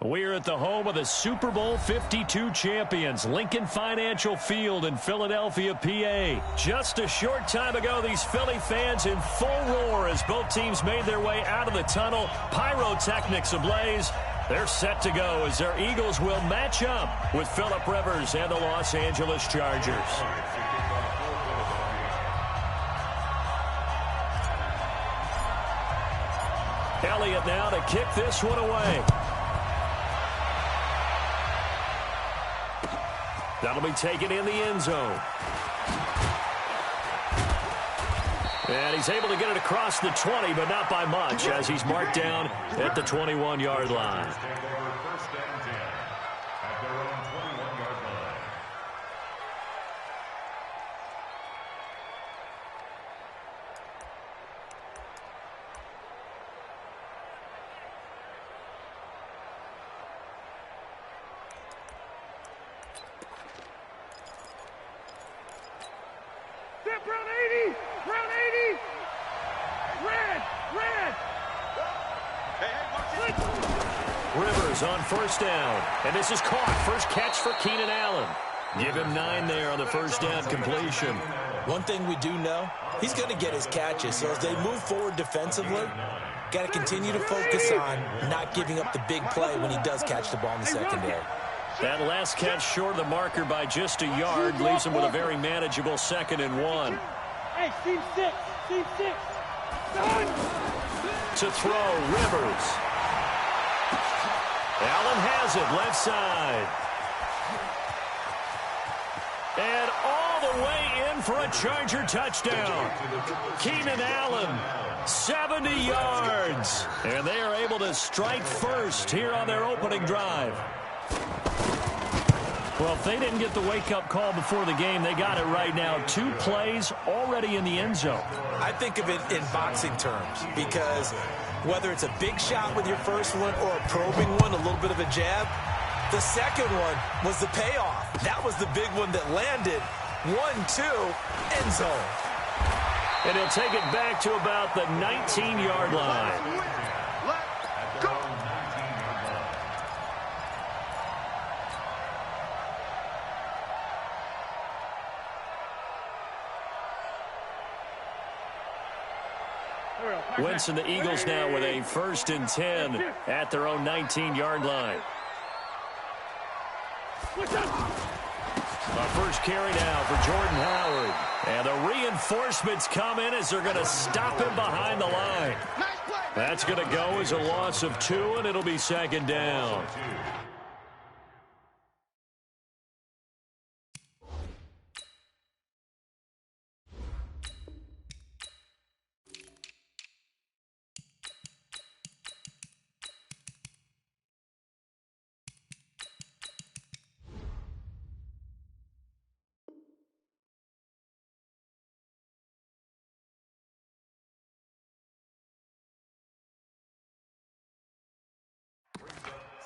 We're at the home of the Super Bowl 52 champions, Lincoln Financial Field in Philadelphia, PA. Just a short time ago, these Philly fans in full roar as both teams made their way out of the tunnel. Pyrotechnics ablaze. They're set to go as their Eagles will match up with Phillip Rivers and the Los Angeles Chargers. Elliott now to kick this one away. That'll be taken in the end zone. And he's able to get it across the 20, but not by much, as he's marked down at the 21-yard line. Rivers on first down, and this is caught. First catch for Keenan Allen. Give him 9 there on the first down completion. One thing we do know, he's going to get his catches. So as they move forward defensively, got to continue to focus on not giving up the big play when he does catch the ball in the secondary. That last catch short of the marker by just a yard leaves him with a very manageable 2nd and 1. Hey, team 6, team 6. To throw, Rivers. Allen has it, left side. And all the way in for a Charger touchdown. Keenan Allen, 70 yards. And they are able to strike first here on their opening drive. Well, if they didn't get the wake-up call before the game, they got it right now. 2 plays already in the end zone. I think of it in boxing terms because whether it's a big shot with your first one or a probing one, a little bit of a jab, the second one was the payoff. That was the big one that landed. 1-2, end zone. And he'll take it back to about the 19-yard line. Let's go. Wentz and the Eagles now with a 1st and 10 at their own 19-yard line. A first carry now for Jordan Howard. And the reinforcements come in as they're going to stop him behind the line. That's going to go as a loss of 2, and it'll be 2nd down.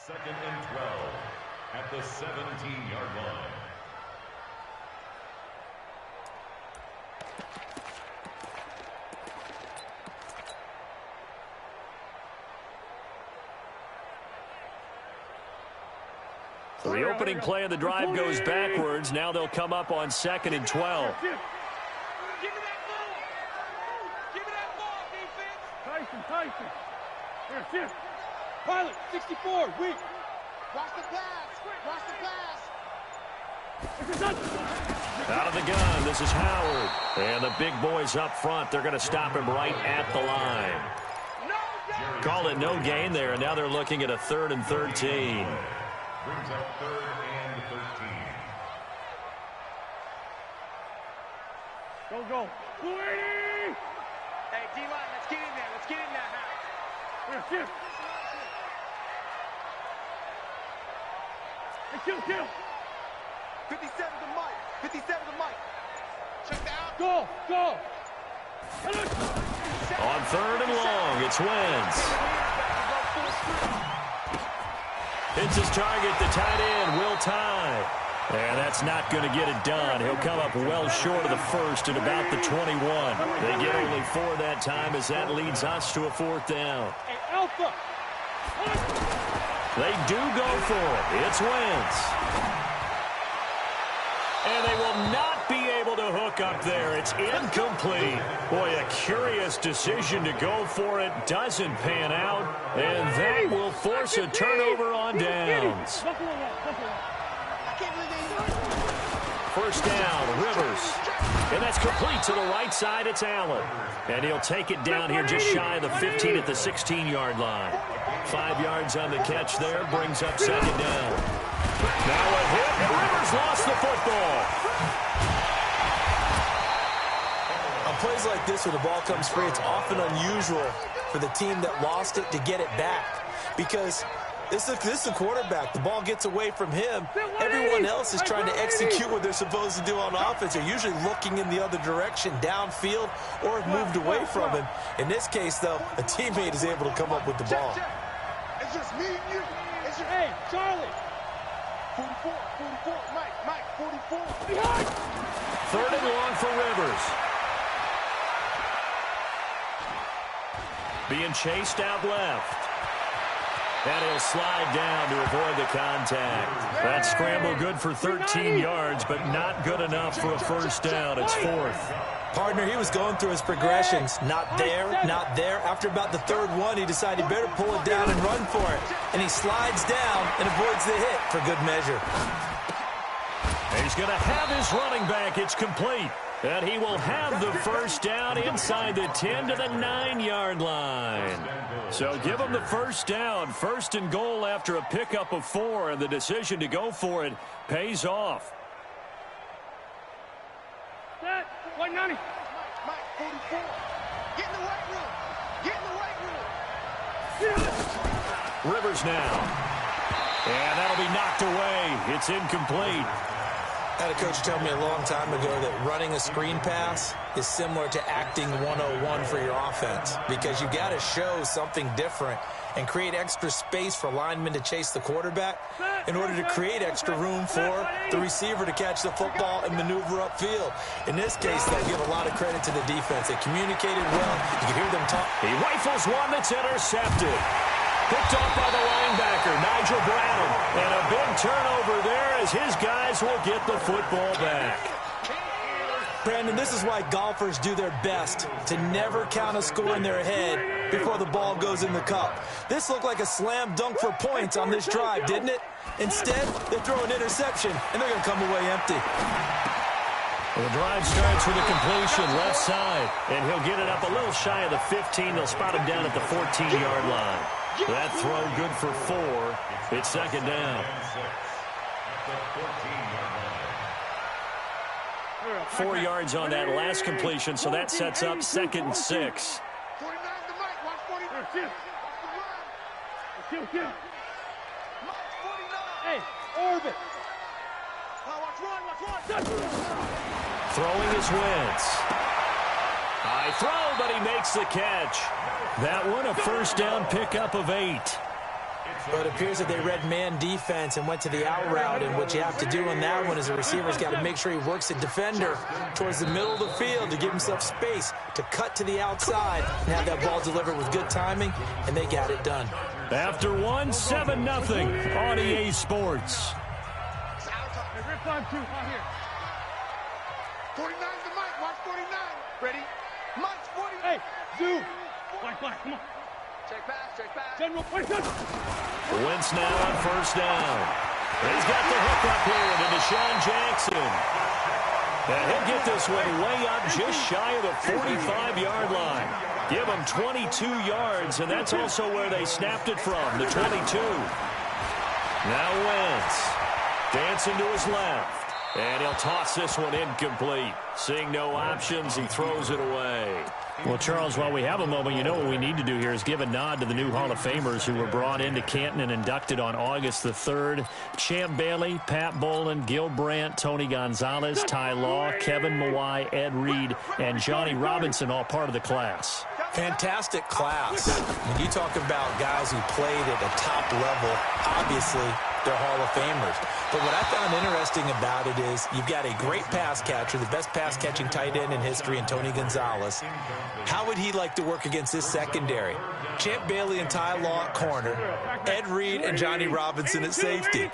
Second and 12 at the 17-yard line. So the opening play of the drive goes backwards. Now they'll come up on 2nd and 12. Give me that ball. Give me that ball, defense. Tyson. Here, shift. Pilot, 64, weak. Watch the pass. Watch the pass. Out of the gun, this is Howard. And the big boys up front, they're going to stop him right at the line. Called it no gain there, and now they're looking at a 3rd and 13. Brings up 3rd and 13. Go. 280. Hey, D-line, let's get in there. Let's get in that house. Here, shift. Hey, kill. 57 to Mike. 57 to Mike. Check that out. Go. On 3rd and long, it's Wentz. Hits his target, the tight end, Will Tye. And that's not going to get it done. He'll come up well short of the first at about the 21. They get only 4 that time as that leads us to a 4th down. Hey, Alpha. They do go for it. It's Wentz. And they will not be able to hook up there. It's incomplete. Boy, a curious decision to go for it. Doesn't pan out. And that will force a turnover on downs. First down, Rivers. And that's complete to the right side. It's Allen. And he'll take it down here just shy of the 15 at the 16-yard line. 5 yards on the catch there. Brings up second down. Now a hit. Rivers lost the football. On plays like this where the ball comes free, it's often unusual for the team that lost it to get it back. Because this is a quarterback. The ball gets away from him. Everyone else is trying to execute what they're supposed to do on offense. They're usually looking in the other direction, downfield, or have moved away from him. In this case, though, a teammate is able to come up with the ball. It's just me and you. It's your, hey, Charlie. 44, Mike, 44. Behind. Third and long for Rivers. Being chased out left. And he'll slide down to avoid the contact. That scramble good for 13 yards, but not good enough for a first down. It's fourth. Partner, he was going through his progressions. Not there, not there. After about the third one, he decided he better pull it down and run for it. And he slides down and avoids the hit for good measure. And he's going to have his running back. It's complete. And he will have the first down inside the 10 to the 9-yard line. So give him the first down. First and goal after a pickup of 4, and the decision to go for it pays off. Set. 190. Mike, 44. Get in the weight room. Get in the weight room. Rivers now. And that'll be knocked away. It's incomplete. I had a coach tell me a long time ago that running a screen pass is similar to acting 101 for your offense, because you got to show something different and create extra space for linemen to chase the quarterback in order to create extra room for the receiver to catch the football and maneuver upfield. In this case, they'll give a lot of credit to the defense. They communicated well. You can hear them talk. He rifles one that's intercepted. Picked off by the linebacker, Nigel Bradham. And a big turnover there as his guys will get the football back. Brandon, this is why golfers do their best to never count a score in their head before the ball goes in the cup. This looked like a slam dunk for points on this drive, didn't it? Instead, they throw an interception, and they're going to come away empty. Well, the drive starts with a completion left side, and he'll get it up a little shy of the 15. They'll spot him down at the 14-yard line. That throw good for 4. It's second down. 4 yards on that last completion, so that sets up 2nd and 6. 49 to Mike. Watch 49. Hey, orbit. Watch one. Throwing his Wentz. High throw, but he makes the catch. That one a first down pickup of 8. But it appears that they read man defense and went to the out route, and what you have to do on that one is the receiver's got to make sure he works the defender towards the middle of the field to give himself space to cut to the outside and have that ball delivered with good timing, and they got it done. After 1, 7-0 on EA Sports. Hey, rip on 2. Out here. 49 to Mike. Watch 49. Ready? Mike's 40. Hey, Zoo. Black, come on. Check pass. General, wait, good. Wentz now on first down. He's got the hook up here to Deshaun Jackson. And he'll get this one way up just shy of the 45-yard line. Give him 22 yards, and that's also where they snapped it from, the 22. Now Wentz dancing to his left. And he'll toss this one incomplete. Seeing no options, he throws it away. Well, Charles, while we have a moment, you know what we need to do here is give a nod to the new Hall of Famers who were brought into Canton and inducted on August the 3rd. Champ Bailey, Pat Bolin, Gil Brandt, Tony Gonzalez, Ty Law, Kevin Mawai, Ed Reed, and Johnny Robinson, all part of the class. Fantastic class. When you talk about guys who played at a top level, obviously they're Hall of Famers. But what I found interesting about it is you've got a great pass catcher, the best pass-catching tight end in history, in Tony Gonzalez. How would he like to work against his secondary? Champ Bailey and Ty Law at corner, Ed Reed and Johnny Robinson at safety.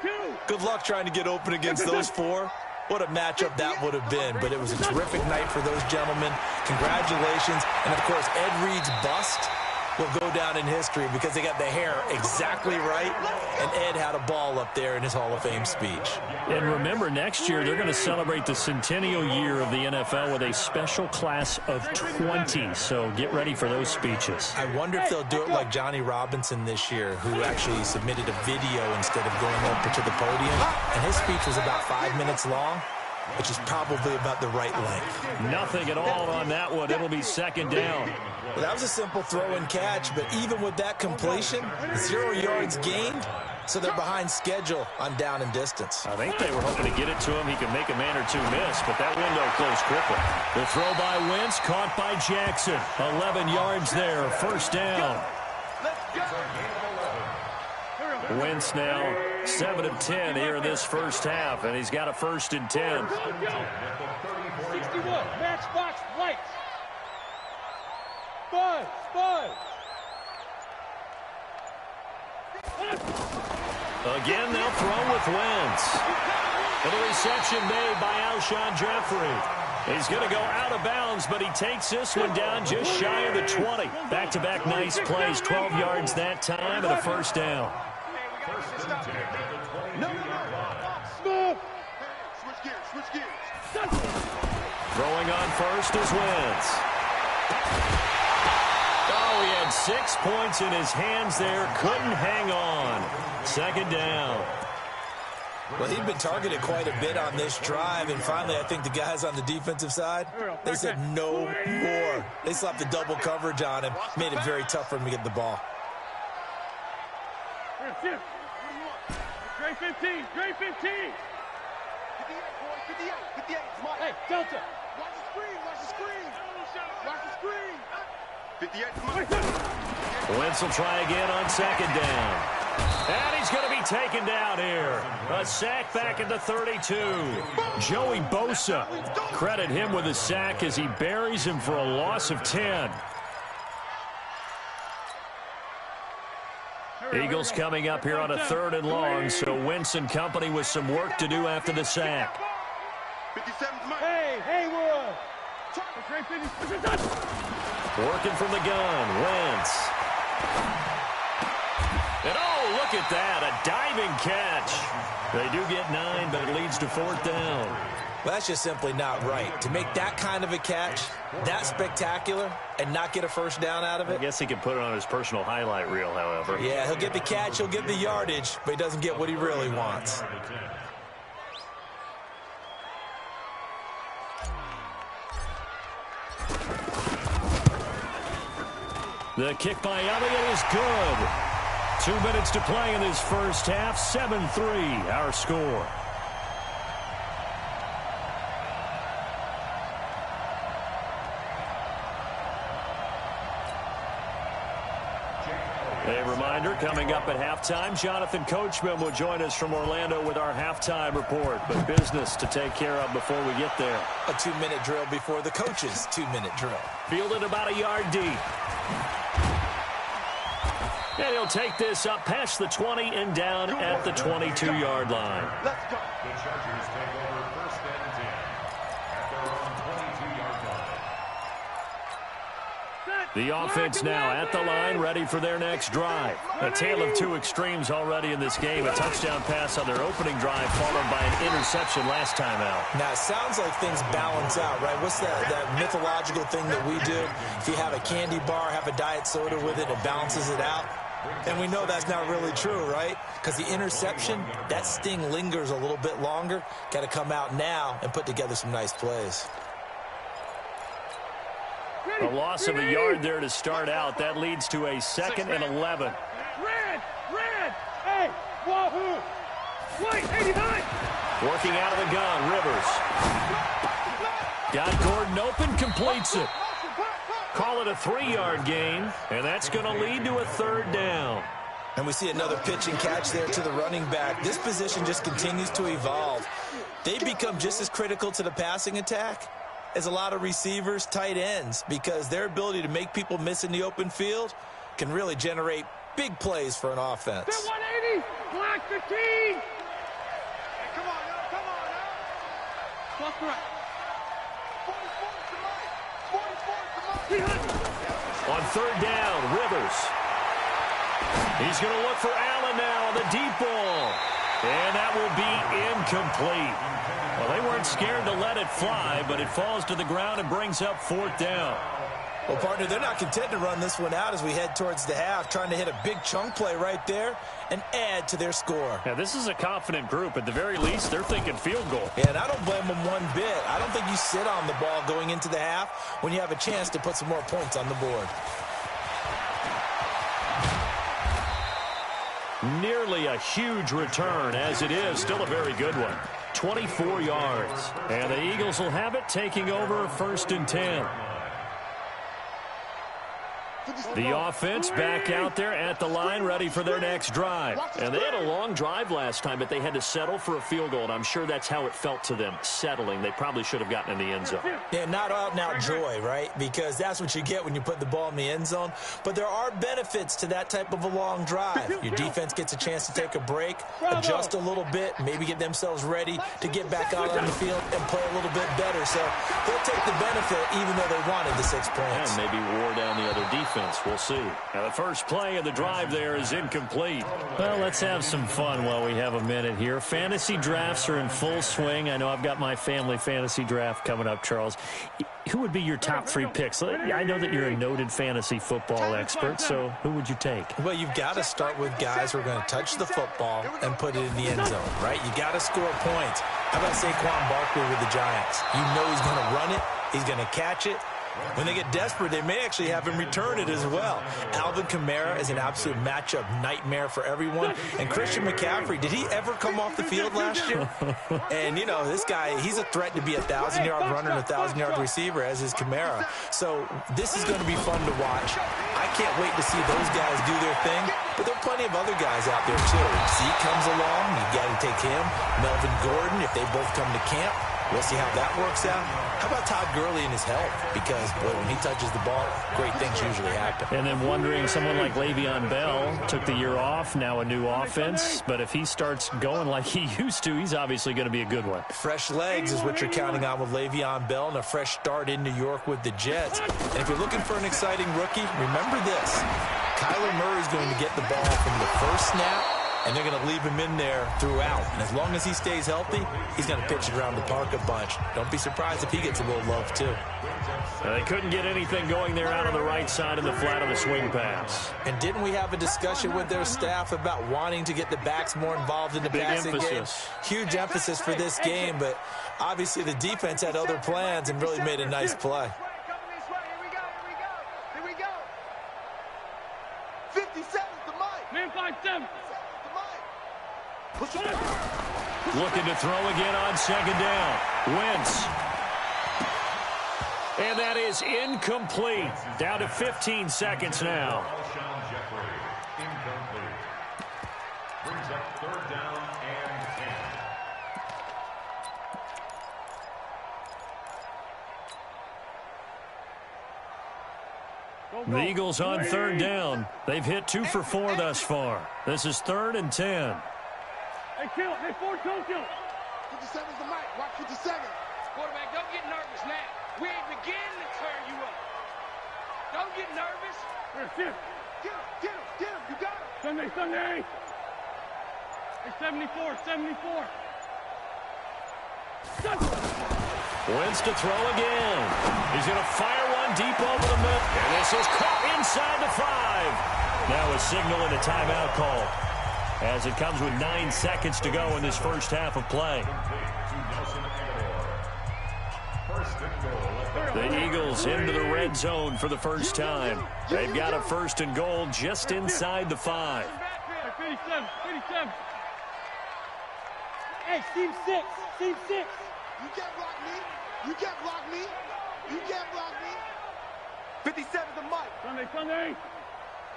Good luck trying to get open against those four. What a matchup that would have been. But it was a terrific night for those gentlemen. Congratulations. And, of course, Ed Reed's bust will go down in history because they got the hair exactly right, and Ed had a ball up there in his Hall of Fame speech. And remember, next year they're going to celebrate the centennial year of the NFL with a special class of 20, so get ready for those speeches. I wonder if they'll do it like Johnny Robinson this year, who actually submitted a video instead of going up to the podium, and his speech was about 5 minutes long, which is probably about the right length. Nothing at all on that one. It'll be second down. Well, that was a simple throw and catch, but even with that completion, 0 yards gained, so they're behind schedule on down and distance. I think they were hoping to get it to him. He could make a man or two miss, but that window closed quickly. The throw by Wentz, caught by Jackson. 11 yards there, first down. Wentz now 7 of 10 here in this first half, and he's got a 1st and 10. 61, matchbox lights. Spud. Again, they'll throw with Wentz. And a reception made by Alshon Jeffrey. He's going to go out of bounds, but he takes this one down just shy of the 20. Back-to-back nice plays, 12 yards that time, and a first down. Move. Switch gears. Throwing on first is Wentz. Oh, he had 6 points in his hands there. Couldn't hang on. Second down. Well, he'd been targeted quite a bit on this drive, and finally I think the guys on the defensive side, they said no more. They slapped the double coverage on him, made it very tough for him to get the ball. Gray 15. 58, boy. 58. Smart. Hey, Delta. Watch the screen. 58, come on. Wentz will try again on second down. And he's going to be taken down here. A sack back at the 32. Joey Bosa. Credit him with a sack as he buries him for a loss of 10. Eagles coming up here on a 3rd and long, so Wentz and company with some work to do after the sack. 57, Hey, Haywood. Working from the gun, Wentz. And oh, look at that, a diving catch. They do get 9, but it leads to 4th down. Well, that's just simply not right. To make that kind of a catch, that spectacular, and not get a first down out of I it. guess he can put it on his personal highlight reel, however. Yeah, he'll get the catch, he'll get the yardage, but he doesn't get what he really wants. The kick by Elliott is good. 2 minutes to play in this first half. 7-3, our score. A reminder, coming up at halftime, Jonathan Coachman will join us from Orlando with our halftime report. But business to take care of before we get there. A 2-minute drill before the coach's 2-minute drill. Fielded about a yard deep. And he'll take this up past the 20 and down at the 22-yard line. Let's go. The Chargers take over 1st and 10 at their own 22-yard line. The offense now at the line, ready for their next drive. A tale of 2 extremes already in this game. A touchdown pass on their opening drive, followed by an interception last time out. Now, it sounds like things balance out, right? What's that mythological thing that we do? If you have a candy bar, have a diet soda with it, it balances it out. And we know that's not really true, right? Because the interception, that sting lingers a little bit longer. Got to come out now and put together some nice plays. A loss of a yard there to start out. That leads to a 2nd and 11. Red. Hey, Wahoo. White, 89. Working out of the gun, Rivers. Got Gordon open, completes it. Call it a 3-yard gain, and that's going to lead to a 3rd down. And we see another pitch and catch there to the running back. This position just continues to evolve. They become just as critical to the passing attack as a lot of receivers, tight ends, because their ability to make people miss in the open field can really generate big plays for an offense. 180, black 15. Hey, come on now, come on now. Plus right. 44 to Mike. On third down, Rivers. He's going to look for Allen now on the deep ball. And that will be incomplete. Well, they weren't scared to let it fly, but it falls to the ground and brings up fourth down. Well, partner, they're not content to run this one out as we head towards the half, trying to hit a big chunk play right there and add to their score. Now, this is a confident group. At the very least, they're thinking field goal. Yeah, and I don't blame them one bit. I don't think you sit on the ball going into the half when you have a chance to put some more points on the board. Nearly a huge return, as it is still a very good one. 24 yards. And the Eagles will have it, taking over first and 10. The offense back out there at the line, ready for their next drive. And they had a long drive last time, but they had to settle for a field goal, and I'm sure that's how it felt to them, settling. They probably should have gotten in the end zone. Yeah, not out-and-out joy, right? Because that's what you get when you put the ball in the end zone. But there are benefits to that type of a long drive. Your defense gets a chance to take a break, adjust a little bit, maybe get themselves ready to get back out on the field and play a little bit better. So they'll take the benefit even though they wanted the 6 points. And maybe wore down the other defense. We'll see. Now, the first play of the drive there is incomplete. Well, let's have some fun while we have a minute here. Fantasy drafts are in full swing. I know I've got my family fantasy draft coming up, Charles. Who would be your top 3 picks? I know that you're a noted fantasy football expert, so who would you take? Well, you've got to start with guys who are going to touch the football and put it in the end zone, right? You got to score points. How about Saquon Barkley with the Giants? You know he's going to run it. He's going to catch it. When they get desperate, they may actually have him return it as well. Alvin Kamara is an absolute matchup nightmare for everyone. And Christian McCaffrey, did he ever come off the field last year? And, you know, this guy, he's a threat to be a 1,000-yard runner and a 1,000-yard receiver, as is Kamara. So this is going to be fun to watch. I can't wait to see those guys do their thing. But there are plenty of other guys out there, too. Zeke comes along. You got to take him. Melvin Gordon, if they both come to camp. We'll see how that works out. How about Todd Gurley and his health? Because, boy, when he touches the ball, great things usually happen. And then wondering, someone like Le'Veon Bell took the year off, now a new offense. But if he starts going like he used to, he's obviously going to be a good one. Fresh legs is what you're counting on with Le'Veon Bell and a fresh start in New York with the Jets. And if you're looking for an exciting rookie, remember this. Kyler Murray's going to get the ball from the first snap, and they're going to leave him in there throughout. And as long as he stays healthy, he's going to pitch it around the park a bunch. Don't be surprised if he gets a little love, too. They couldn't get anything going there out on the right side of the flat of the swing pass. And didn't we have a discussion with their staff about wanting to get the backs more involved in the passing game? Huge emphasis for this game, but obviously the defense had other plans and really made a nice play. Here we go. 57 to Mike. Man 5-7. Looking to throw again on second down. Wentz. And that is incomplete. Down to 15 seconds now. Incomplete. Brings up third down and 10. The Eagles on third down. They've hit 2 for 4 thus far. This is 3rd and 10. Hey, kill it. Hey, Ford, don't kill it. 57's the mic. Watch 57. Quarterback, don't get nervous now. We ain't beginning to turn you up. Don't get nervous. Here, Get him. You got him. Sunday. Hey, 74. Wentz to throw again. He's going to fire one deep over the middle. And this is caught inside the 5. Now a signal and a timeout call, as it comes with 9 seconds to go in this first half of play. The Eagles into the red zone for the first time. They've got a 1st and goal just inside the 5. 57. Hey, Team 6. You can't block me. 57's the mic. Sunday.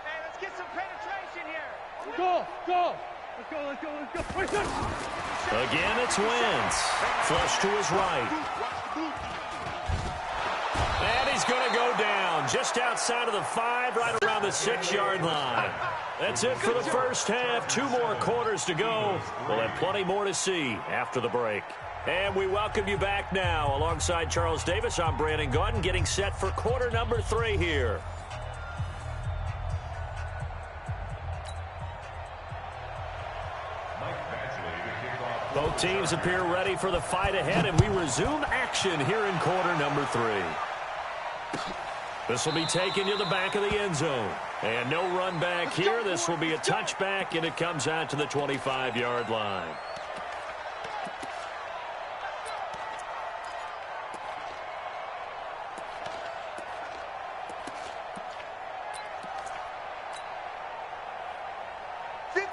Hey, let's get some penetration here. Go, go. Let's go, let's go, let's go. Again, it's Wentz. Flush to his right. And he's going to go down just outside of the 5, right around the 6-yard line. That's it for the first half. 2 more quarters to go. We'll have plenty more to see after the break. And we welcome you back now. Alongside Charles Davis, I'm Brandon Gaudin, getting set for quarter number 3 here. Both teams appear ready for the fight ahead, and we resume action here in quarter number 3. This will be taken to the back of the end zone. And no run back here. This will be a touchback, and it comes out to the 25-yard line.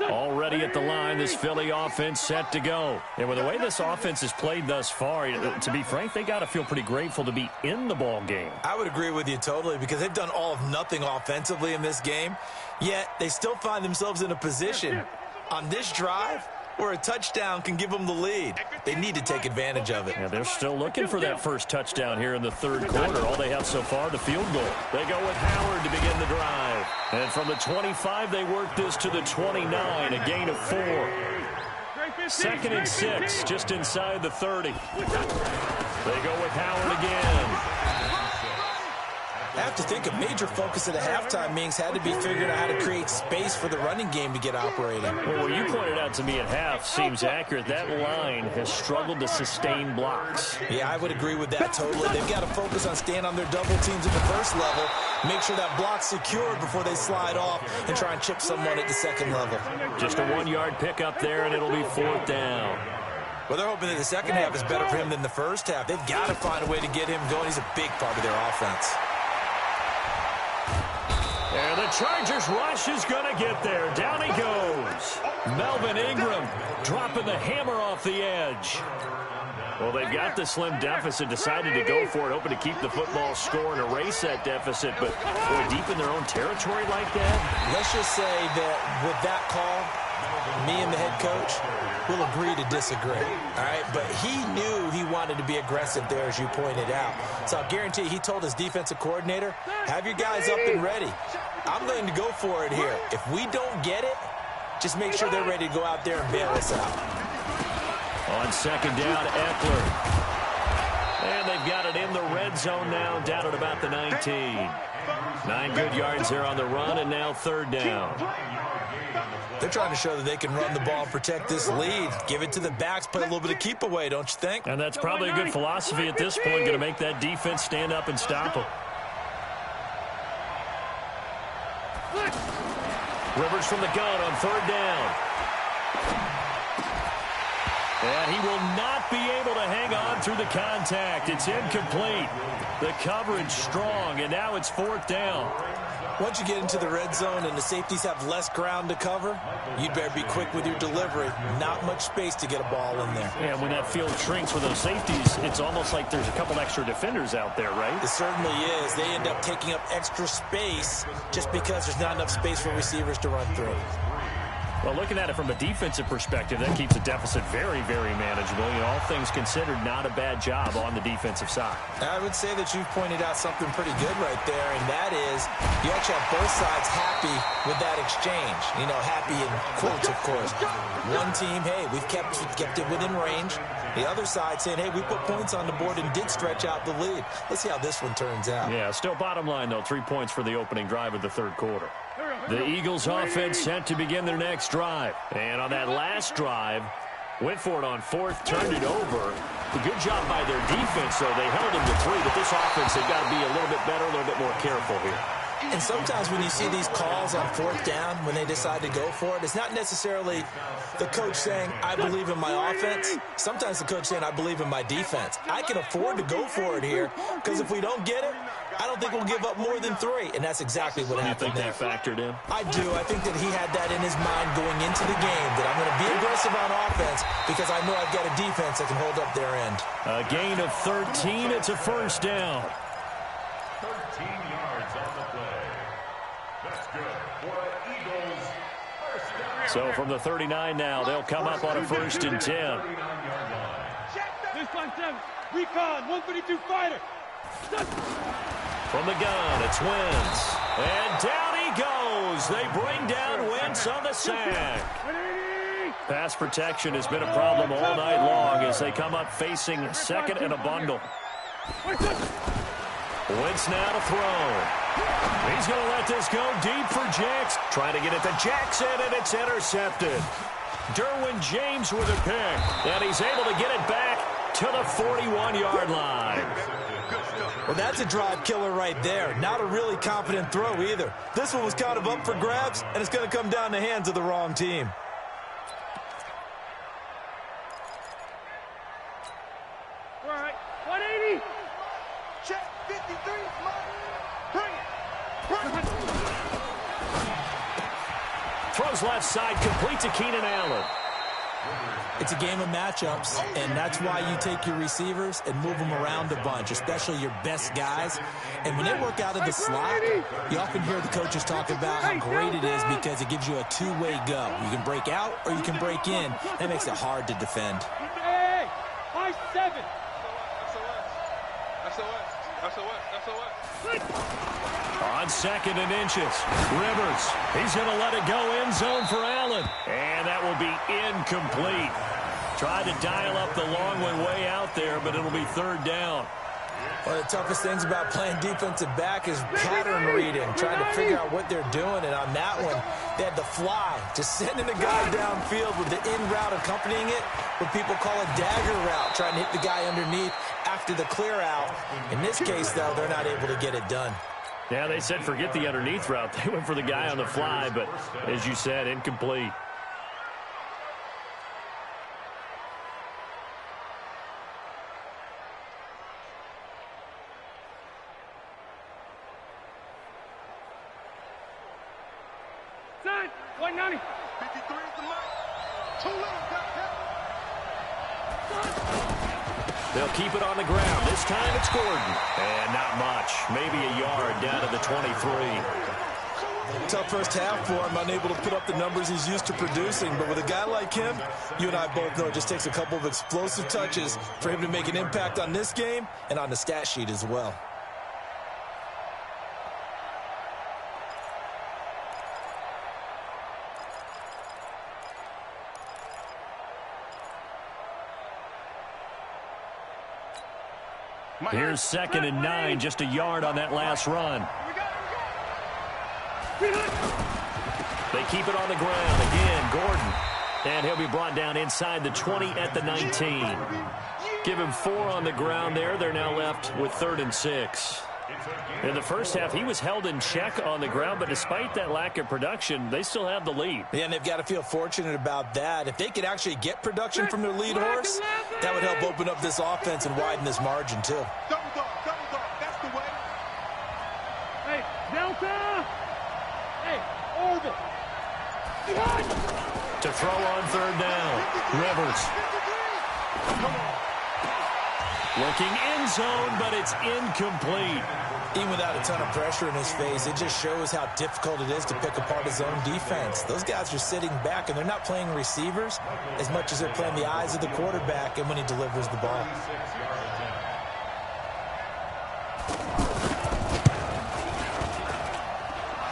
Already at the line, this Philly offense set to go. And with the way this offense has played thus far, to be frank, they got to feel pretty grateful to be in the ball game. I would agree with you totally, because they've done all of nothing offensively in this game, yet they still find themselves in a position on this drive where a touchdown can give them the lead. They need to take advantage of it. Yeah, they're still looking for that first touchdown here in the third quarter. All they have so far, the field goal. They go with Howard to begin the drive. And from the 25, they work this to the 29, a gain of 4. 2nd and 6, just inside the 30. They go with Howard again. I have to think a major focus of the halftime meetings had to be figuring out how to create space for the running game to get operating. Well, what you pointed out to me at half seems accurate. That line has struggled to sustain blocks. Yeah, I would agree with that totally. They've got to focus on staying on their double teams at the first level, make sure that block's secured before they slide off and try and chip someone at the second level. Just a 1-yard pickup there, and it'll be 4th down. Well, they're hoping that the second half is better for him than the first half. They've got to find a way to get him going. He's a big part of their offense. And the Chargers rush is going to get there. Down he goes. Melvin Ingram dropping the hammer off the edge. Well, they've got the slim deficit, decided to go for it, hoping to keep the football score and erase that deficit. But, boy, deep in their own territory like that. Let's just say that with that call, me and the head coach will agree to disagree. All right, but he knew he wanted to be aggressive there, as you pointed out. So I'll guarantee he told his defensive coordinator, have your guys up and ready. I'm going to go for it here. If we don't get it, just make sure they're ready to go out there and bail us out. On 2nd down, Eckler. And they've got it in the red zone now, down at about the 19. 9 good yards there on the run, and now 3rd down. They're trying to show that they can run the ball and protect this lead. Give it to the backs, play a little bit of keep away, don't you think? And that's probably a good philosophy at this point, going to make that defense stand up and stop them. Rivers from the gun on 3rd down. And he will not be able to hang on through the contact. It's incomplete. The coverage strong, and now it's 4th down. Once you get into the red zone and the safeties have less ground to cover, you'd better be quick with your delivery. Not much space to get a ball in there. And when that field shrinks with those safeties, it's almost like there's a couple extra defenders out there, right? It certainly is. They end up taking up extra space just because there's not enough space for receivers to run through. Well, looking at it from a defensive perspective, that keeps the deficit very, very manageable. You know, all things considered, not a bad job on the defensive side. I would say that you've pointed out something pretty good right there, and that is you actually have both sides happy with that exchange. You know, happy in quotes, of course. One team, hey, we've kept it within range. The other side saying, hey, we put points on the board and did stretch out the lead. Let's see how this one turns out. Yeah, still bottom line, though, 3 points for the opening drive of the third quarter. The Eagles offense set to begin their next drive. And on that last drive, went for it on 4th, turned it over. A good job by their defense, though. They held them to 3, but this offense, they've got to be a little bit better, a little bit more careful here. And sometimes when you see these calls on 4th down, when they decide to go for it, it's not necessarily the coach saying, I believe in my offense. Sometimes the coach saying, I believe in my defense. I can afford to go for it here, because if we don't get it, I don't think we'll give up more than 3. And that's exactly what happened there. You think that factored in? I do. I think that he had that in his mind going into the game, that I'm going to be aggressive on offense because I know I've got a defense that can hold up their end. A gain of 13. It's a 1st down. 13 yards on the play. That's good for an Eagles first down. So from the 39 now, they'll come up on a 1st and 10. 39-yard line. This line 7. Recon, 132 fighter. From the gun, it's Wentz. And down he goes. They bring down Wentz on the sack. Pass protection has been a problem all night long as they come up facing 2nd and a bundle. Wentz now to throw. He's going to let this go deep for Jackson. Trying to get it to Jackson, and it's intercepted. Derwin James with a pick, and he's able to get it back to the 41-yard line. Well, that's a drive killer right there. Not a really confident throw either. This one was kind of up for grabs, and it's going to come down the hands of the wrong team. All right, 180. Check 53. Bring it. Throws left side, complete to Keenan Allen. It's a game of matchups, and that's why you take your receivers and move them around a bunch, especially your best guys. And when they work out of the slot, you often hear the coaches talk about how great it is because it gives you a two-way go. You can break out or you can break in. That makes it hard to defend. Hey, high 7. On 2nd and inches, Rivers. He's going to let it go end zone for Allen. And that will be incomplete. Tried to dial up the long one way out there, but it'll be 3rd down. One of the toughest things about playing defensive back is pattern reading, trying to figure out what they're doing. And on that one, they had the fly, just sending the guy downfield with the in route accompanying it, what people call a dagger route, trying to hit the guy underneath after the clear out. In this case, though, they're not able to get it done. Yeah, they said forget the underneath route. They went for the guy on the fly, but as you said, incomplete. Son, 190. 53 is the mark. Too little, got They'll keep it on the ground. This time it's Gordon. And not much. Maybe a yard down to the 23. Tough first half for him, unable to put up the numbers he's used to producing. But with a guy like him, you and I both know it just takes a couple of explosive touches for him to make an impact on this game and on the stat sheet as well. Here's 2nd and 9, just a yard on that last run. They keep it on the ground. Again, Gordon. And he'll be brought down inside the 20 at the 19. Give him 4 on the ground there. They're now left with 3rd and 6. In the first half, he was held in check on the ground, but despite that lack of production, they still have the lead. Yeah, and they've got to feel fortunate about that. If they could actually get production from their lead horse, that would help open up this offense and widen this margin, too. Double dog, that's the way. Hey, Delta. Hey, Orville. To throw on 3rd down, Rivers. Come on. Looking end zone, but it's incomplete. Even without a ton of pressure in his face, it just shows how difficult it is to pick apart his own defense. Those guys are sitting back, and they're not playing receivers as much as they're playing the eyes of the quarterback and when he delivers the ball.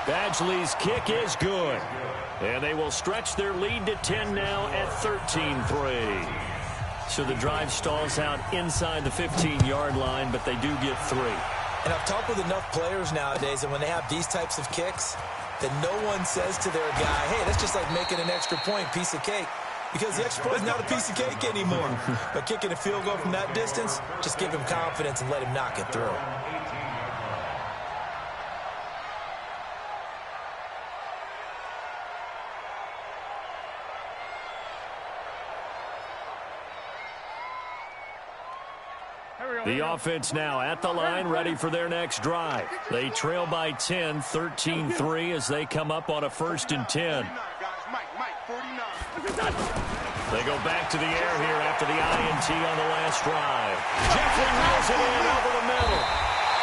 Badgley's kick is good. And they will stretch their lead to 10 now at 13-3. So the drive stalls out inside the 15-yard line, but they do get 3. And I've talked with enough players nowadays, and when they have these types of kicks, that no one says to their guy, hey, that's just like making an extra point, piece of cake. Because the extra point is not a piece of cake anymore. But kicking a field goal from that distance, just give him confidence and let him knock it through. The offense now at the line, ready for their next drive. They trail by 10, 13-3 as they come up on a 1st and 10. They go back to the air here after the INT on the last drive. Jeffrey reels it in over the middle.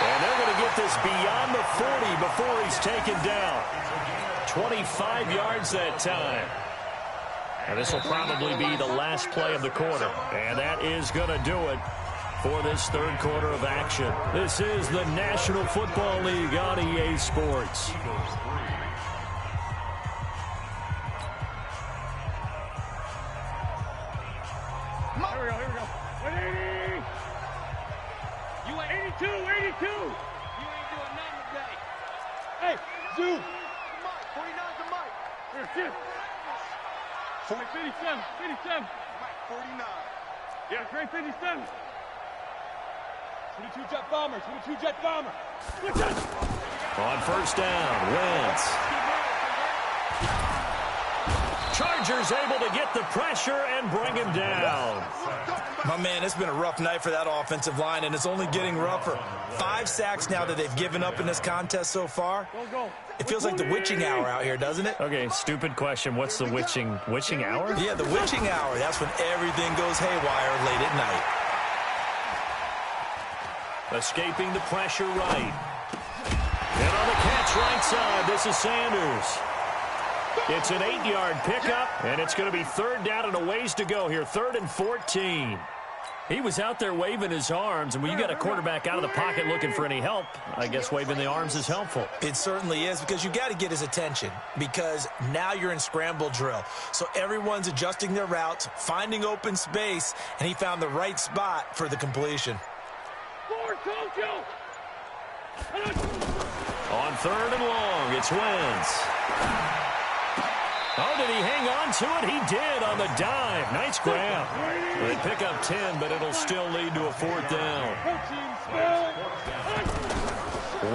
And they're going to get this beyond the 40 before he's taken down. 25 yards that time. And this will probably be the last play of the quarter. And that is going to do it for this third quarter of action. This is the National Football League on EA Sports. Here we go. 180. You ain't 82. You ain't doing nothing today. Hey, Zoo. Mike, 49's the Mike. Here, shift. 57. Mike, 49. Yeah, great 57. 22 jet bomber. Look at On first down, Wentz. Chargers able to get the pressure and bring him down. My man, it's been a rough night for that offensive line, and it's only getting rougher. 5 sacks now that they've given up in this contest so far. It feels like the witching hour out here, doesn't it? Okay, stupid question. What's the witching hour? Yeah, the witching hour. That's when everything goes haywire late at night. Escaping the pressure right. And on the catch right side, this is Sanders. It's an 8-yard pickup, and it's going to be third down and a ways to go here. 3rd and 14. He was out there waving his arms, and when you got a quarterback out of the pocket looking for any help, I guess waving the arms is helpful. It certainly is, because you got to get his attention, because now you're in scramble drill. So everyone's adjusting their routes, finding open space, and he found the right spot for the completion. On 3rd and long, it's Wentz. Oh, did he hang on to it? He did on the dive. Nice grab. They pick up 10, but it'll still lead to a 4th down.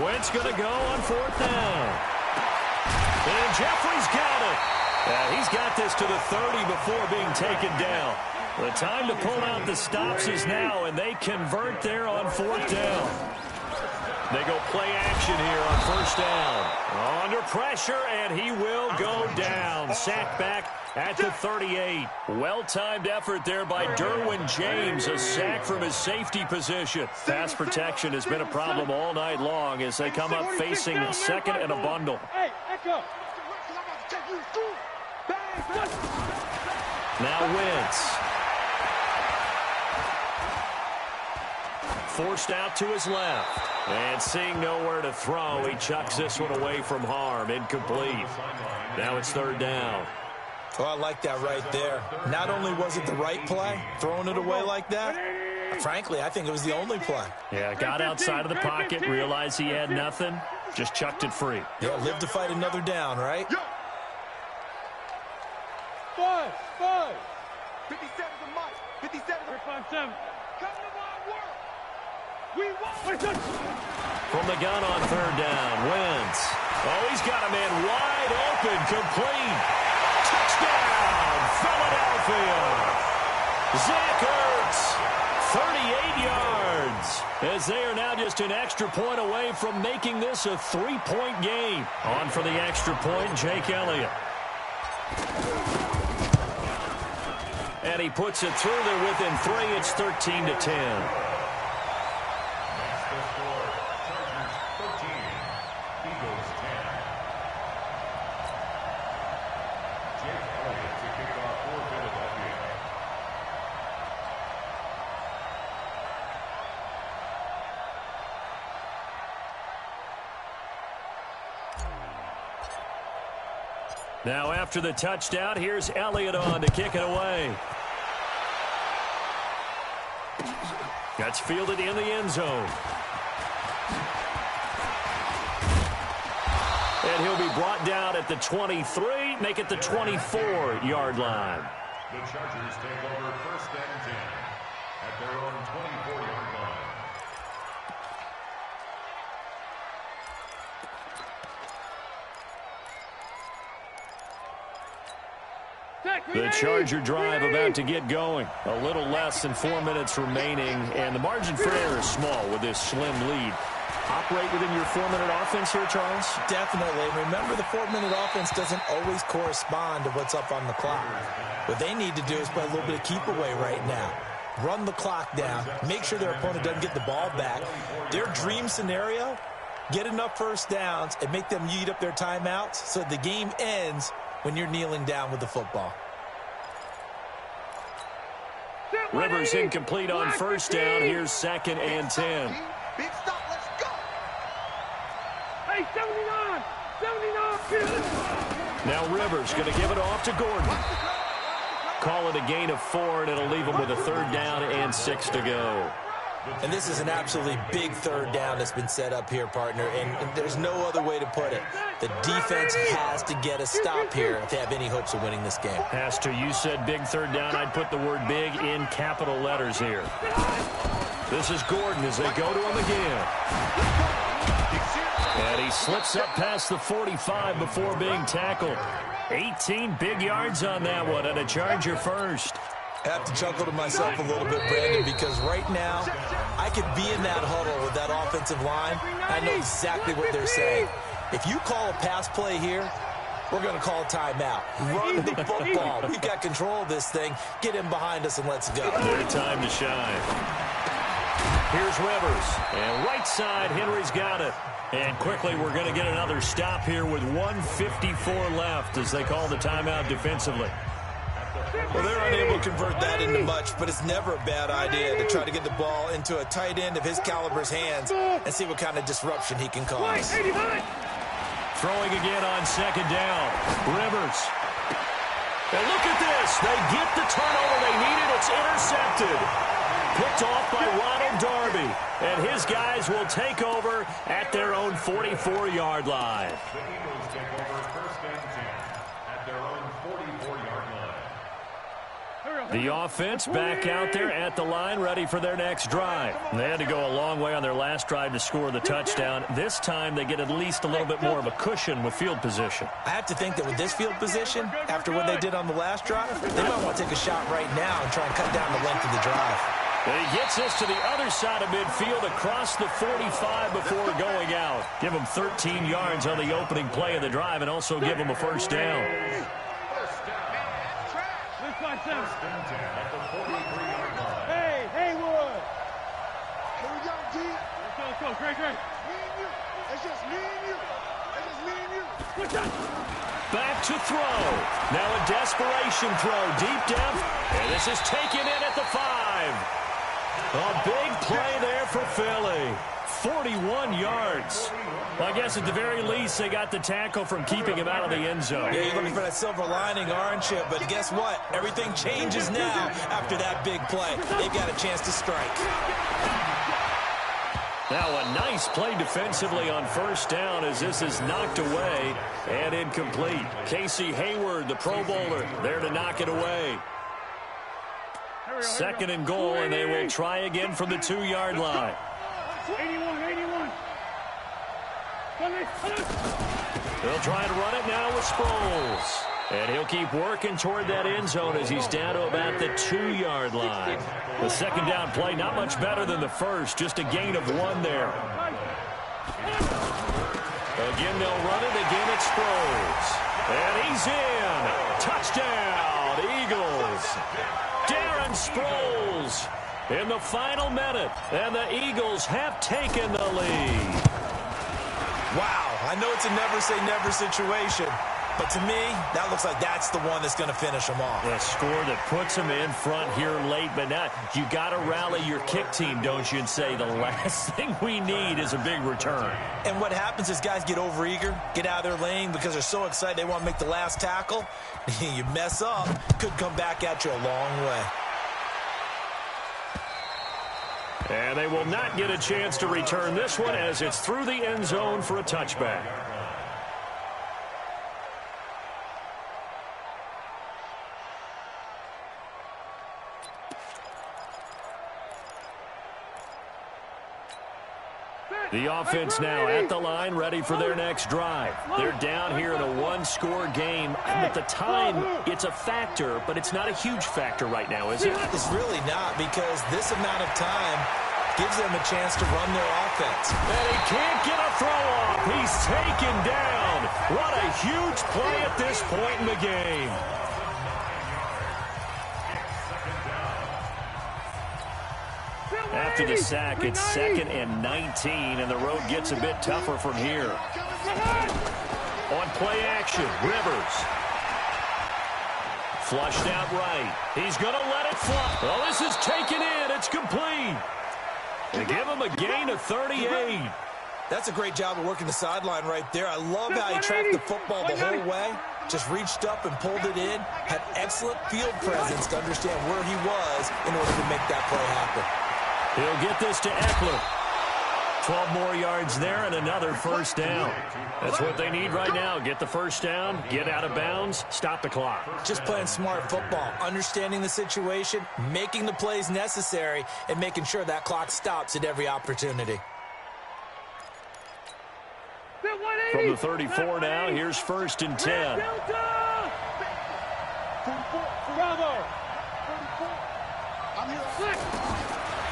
Wentz going to go on 4th down. And Jeffrey's got it. He's got this to the 30 before being taken down. The time to pull out the stops is now, and they convert there on 4th down. They go play action here on 1st down. Under pressure, and he will go down. Sacked back at the 38. Well-timed effort there by Derwin James. A sack from his safety position. Pass protection has been a problem all night long as they come up facing 2nd and a bundle. Hey, Echo. Now Wentz. Forced out to his left. And seeing nowhere to throw, he chucks this one away from harm. Incomplete. Now it's 3rd down. Oh, I like that right there. Not only was it the right play, throwing it away like that, frankly, I think it was the only play. Yeah, got outside of the pocket, realized he had nothing, just chucked it free. Yeah, live to fight another down, right? 5. 57's the Mike. 57's the 5-7. Come to my work. We want. From the gun on 3rd down, Wentz. Oh, he's got a man wide open, complete. Touchdown, Philadelphia. Zach Ertz, 38 yards. As they are now just an extra point away from making this a 3-point game. On for the extra point, Jake Elliott. And he puts it through there within 3. It's 13-10. Now after the touchdown, here's Elliott on to kick it away. That's fielded in the end zone. And he'll be brought down at the 23, make it the 24-yard line. The Chargers take over 1st and 10 at their own 24-yard line. The Charger drive about to get going. A little less than 4 minutes remaining, and the margin for error is small with this slim lead. Operate within your 4-minute offense here, Charles? Definitely. Remember, the 4-minute offense doesn't always correspond to what's up on the clock. What they need to do is play a little bit of keep away right now. run the clock down, make sure their opponent doesn't get the ball back. Their dream scenario, get enough first downs and make them eat up their timeouts so the game ends when you're kneeling down with the football. Rivers incomplete on first down. Here's 2nd and 10. Big stop, let's go. Hey, 79! 79! Now Rivers going to give it off to Gordon. Call it a gain of 4, and it'll leave them with a 3rd down and 6 to go. And this is an absolutely big 3rd down that's been set up here, partner, and there's no other way to put it. The defense has to get a stop here if they have any hopes of winning this game. Has to. You said big 3rd down. I'd put the word big in capital letters here. This is Gordon as they go to him again. And he slips up past the 45 before being tackled. 18 big yards on that one, and a Charger first. I have to chuckle to myself a little bit, Brandon, because right now I could be in that huddle with that offensive line. I know exactly what they're saying. If you call a pass play here, we're going to call a timeout. Run the football. We've got control of this thing. Get him behind us and let's go. Their time to shine. Here's Rivers. And right side, Henry's got it. And quickly, we're going to get another stop here with 1:54 left as they call the timeout defensively. Well, they're unable to convert that into much, but it's never a bad idea to try to get the ball into a tight end of his caliber's hands and see what kind of disruption he can cause. Throwing again on 2nd down. Rivers. And look at this. They get the turnover they needed. It's intercepted. Picked off by Ronald Darby. And his guys will take over at their own 44-yard line. The Eagles take over 1st and 10 at their own 44-yard line. The offense back out there at the line, ready for their next drive. They had to go a long way on their last drive to score the touchdown. This time they get at least a little bit more of a cushion with field position. I have to think that with this field position, after what they did on the last drive, they might want to take a shot right now and try and cut down the length of the drive. And he gets us to the other side of midfield across the 45 before going out. Give him 13 yards on the opening play of the drive and also give him a 1st down. Hey, Haywood! Here we go, G. Let's go, Great. Me and you. It's just me and you. It's just me and you. Back to throw. Now a desperation throw, deep depth, and this is taken in at the 5. A big play there for Philly. 41 yards. Well, I guess at the very least they got the tackle from keeping him out of the end zone. Yeah, you're looking for that silver lining, aren't you? But guess what? Everything changes now after that big play. They've got a chance to strike. Now a nice play defensively on 1st down as this is knocked away and incomplete. Casey Hayward, the Pro Bowler, there to knock it away. 2nd and goal, and they will try again from the 2-yard line. 81. They'll try to run it now with Sproles. And he'll keep working toward that end zone as he's down to about the 2-yard line. The 2nd down play, not much better than the first, just a gain of 1 there. Again, they'll run it. Again, it's Sproles. And he's in. Touchdown, Eagles. Darren Sproles in the final minute. And the Eagles have taken the lead. Wow, I know it's a never-say-never situation, but to me, that looks like that's the one that's going to finish them off. A score that puts them in front here late, but now you got to rally your kick team, don't you, and say the last thing we need is a big return. And what happens is guys get overeager, get out of their lane because they're so excited they want to make the last tackle. You mess up, could come back at you a long way. And they will not get a chance to return this one as it's through the end zone for a touchback. The offense now at the line, ready for their next drive. They're down here in a 1-score game. At the time, it's a factor, but it's not a huge factor right now, is it? It's really not, because this amount of time gives them a chance to run their offense. And he can't get a throw off. He's taken down. What a huge play at this point in the game. after the sack. It's 2nd and 19, and the road gets a bit tougher from here. On play action, Rivers. Flushed out right. He's going to let it fly. Well, this is taken in. It's complete. They give him a gain of 38. That's a great job of working the sideline right there. I love how he tracked the football the whole way. Just reached up and pulled it in. Had excellent field presence to understand where he was in order to make that play happen. He'll get this to Eckler. 12 more yards there and another first down. That's what they need right now. Get the first down, get out of bounds, stop the clock. Just playing smart football, understanding the situation, making the plays necessary, and making sure that clock stops at every opportunity. From the 34 now, here's 1st and 10.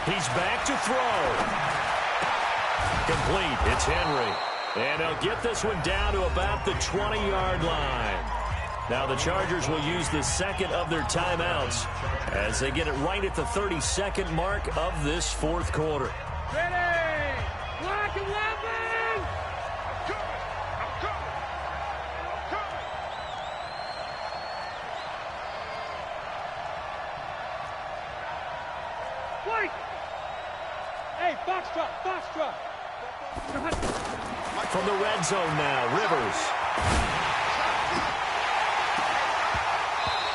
He's back to throw. Complete. It's Henry. And they'll get this one down to about the 20-yard line. Now the Chargers will use the 2nd of their timeouts as they get it right at the 32nd mark of this 4th quarter. Ready! Black 11! Wait! Hey, box drop, box drop. From the red zone now, Rivers.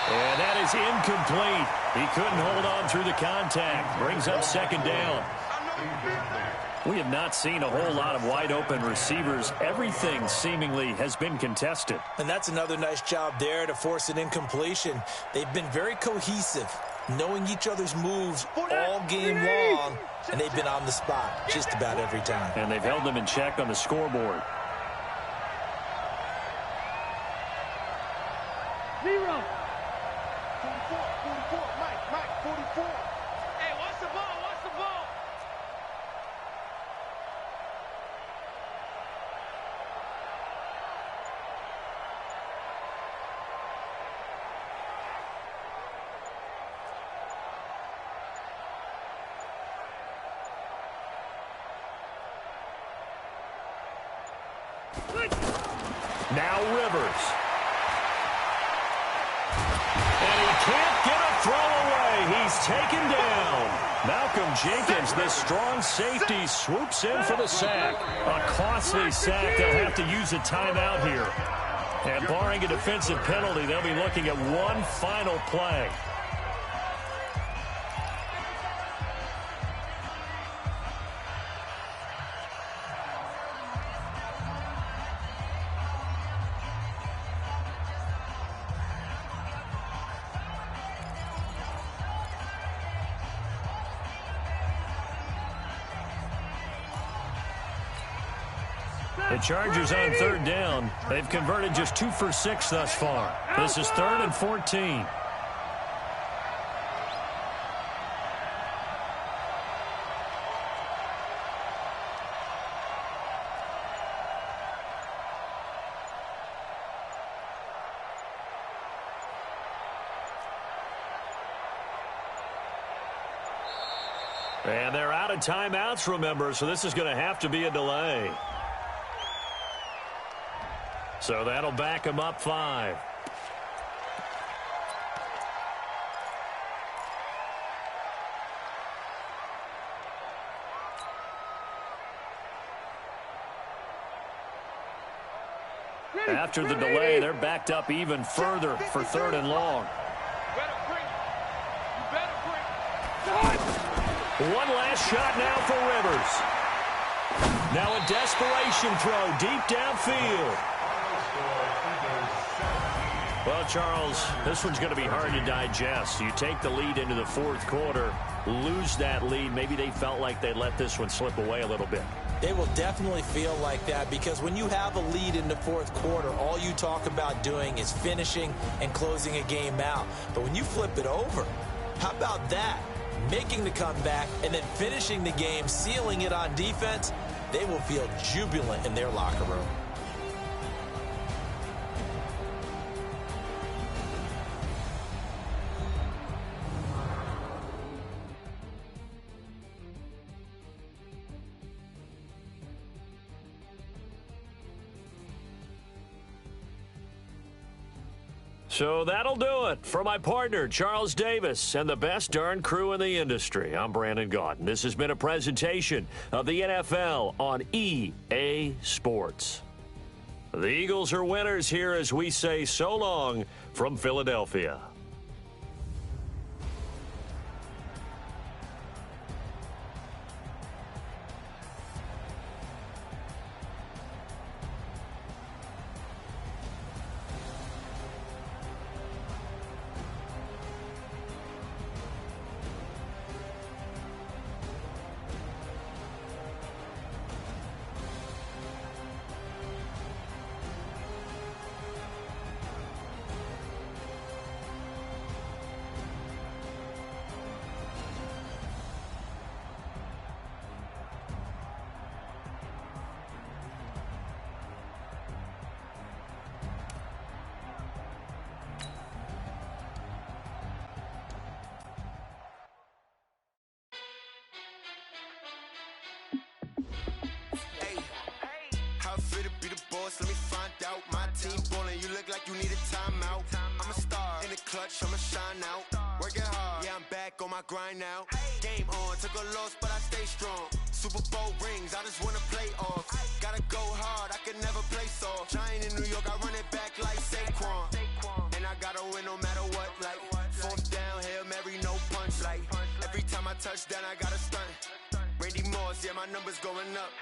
And that is incomplete. He couldn't hold on through the contact. Brings up 2nd down. We have not seen a whole lot of wide-open receivers. Everything seemingly has been contested. And that's another nice job there to force an incompletion. They've been very cohesive, knowing each other's moves all game long, and they've been on the spot just about every time. And they've held them in check on the scoreboard. 0. 44, Mike, 44. Hey, what's the ball? What's the ball? Now Rivers. And he can't get a throw away. He's taken down. Malcolm Jenkins, this strong safety, swoops in for the sack. A costly sack. They'll have to use a timeout here. And barring a defensive penalty, they'll be looking at one final play. The Chargers on 3rd down. They've converted just 2 for 6 thus far. This is 3rd and 14. And they're out of timeouts, remember, so this is going to have to be a delay. So that'll back him up 5. After the delay, they're backed up even further for 3rd and long. One last shot now for Rivers. Now a desperation throw deep downfield. Well, Charles, this one's going to be hard to digest. You take the lead into the 4th quarter, lose that lead. Maybe they felt like they let this one slip away a little bit. They will definitely feel like that because when you have a lead in the 4th quarter, all you talk about doing is finishing and closing a game out. But when you flip it over, how about that? Making the comeback and then finishing the game, sealing it on defense, they will feel jubilant in their locker room. So that'll do it for my partner, Charles Davis, and the best darn crew in the industry. I'm Brandon Gaudin. This has been a presentation of the NFL on EA Sports. The Eagles are winners here as we say so long from Philadelphia. Let me find out. My team ballin', you look like you need a timeout. I'm a star in the clutch, I'ma shine out. Working hard, yeah, I'm back on my grind now. Game on, took a loss, but I stay strong. Super Bowl rings, I just wanna play off. Gotta go hard, I can never play soft. Giant in New York, I run it back like Saquon. And I gotta win no matter what, like fourth down, Hail Mary, no punch. Like every time I touch down, I gotta stunt. Randy Moss, yeah, my numbers going up.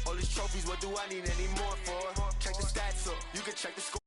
All these trophies, what do I need any more for? Check the stats up, you can check the score.